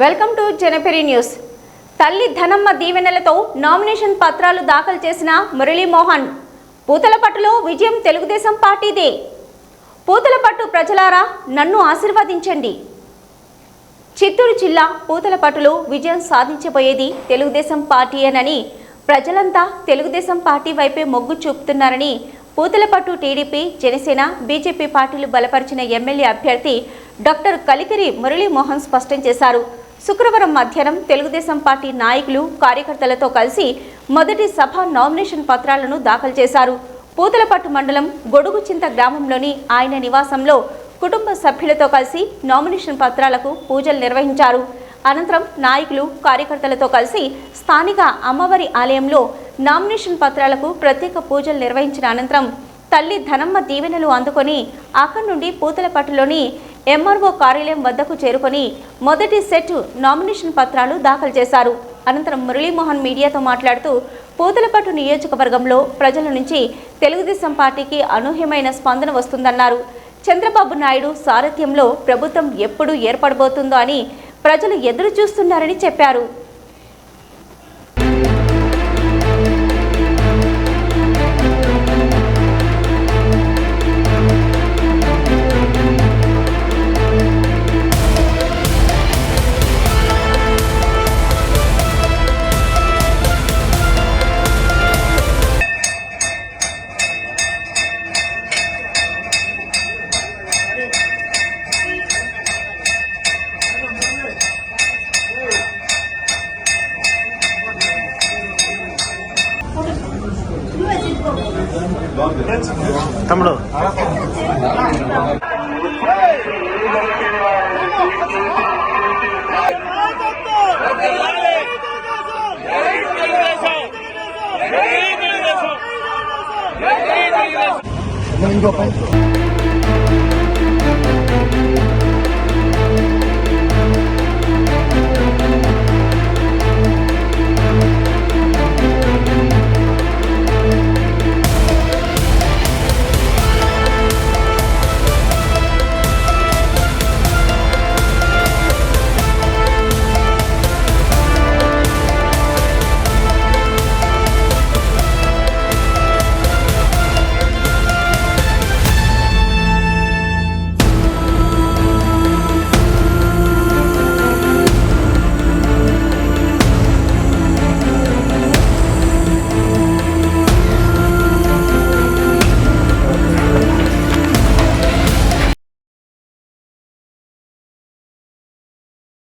Welcome to జనపరి news. తల్లి ధనమ్మ దీవెనలతో nomination పత్రాలు దాఖలు చేసిన మురళీమోహన్. పూతలపట్టులో విజయం తెలుగుదేశం పార్టీదే. పూతలపట్టు ప్రజలారా నన్ను ఆశీర్వదించండి. చిత్తూరు జిల్లా పూతలపట్టులో విజయం సాధించబోయేది తెలుగుదేశం పార్టీయేనని, ప్రజలంతా తెలుగుదేశం పార్టీ వైపే మొగ్గు చూపుతున్నారని పూతలపట్టు టీడీపీ, జనసేన, బీజేపీ పార్టీలు బలపరిచిన ఎమ్మెల్యే అభ్యర్థి డాక్టర్ కలికిరి మురళీమోహన్ స్పష్టం చేశారు. శుక్రవారం మధ్యాహ్నం తెలుగుదేశం పార్టీ నాయకులు, కార్యకర్తలతో కలిసి మొదటి సభ నామినేషన్ పత్రాలను దాఖలు చేశారు. పూతలపట్టు మండలం గొడుగుచింత గ్రామంలోని ఆయన నివాసంలో కుటుంబ సభ్యులతో కలిసి నామినేషన్ పత్రాలకు పూజలు నిర్వహించారు. అనంతరం నాయకులు, కార్యకర్తలతో కలిసి స్థానిక అమ్మవారి ఆలయంలో నామినేషన్ పత్రాలకు ప్రత్యేక పూజలు నిర్వహించిన అనంతరం తల్లి ధనమ్మ దీవెనలు అందుకొని అక్కడి నుండి పూతలపట్టులోని ఎంఆర్ఓ కార్యాలయం వద్దకు చేరుకొని మొదటి సెట్ నామినేషన్ పత్రాలు దాఖలు చేశారు. అనంతరం మురళీమోహన్ మీడియాతో మాట్లాడుతూ పూతలపట్టు నియోజకవర్గంలో ప్రజల నుంచి తెలుగుదేశం పార్టీకి అనూహ్యమైన స్పందన వస్తుందన్నారు. చంద్రబాబు నాయుడు సారథ్యంలో ప్రభుత్వం ఎప్పుడు ఏర్పడబోతుందో అని ప్రజలు ఎదురు చూస్తున్నారని చెప్పారు. తమ్ముడు ఇంకో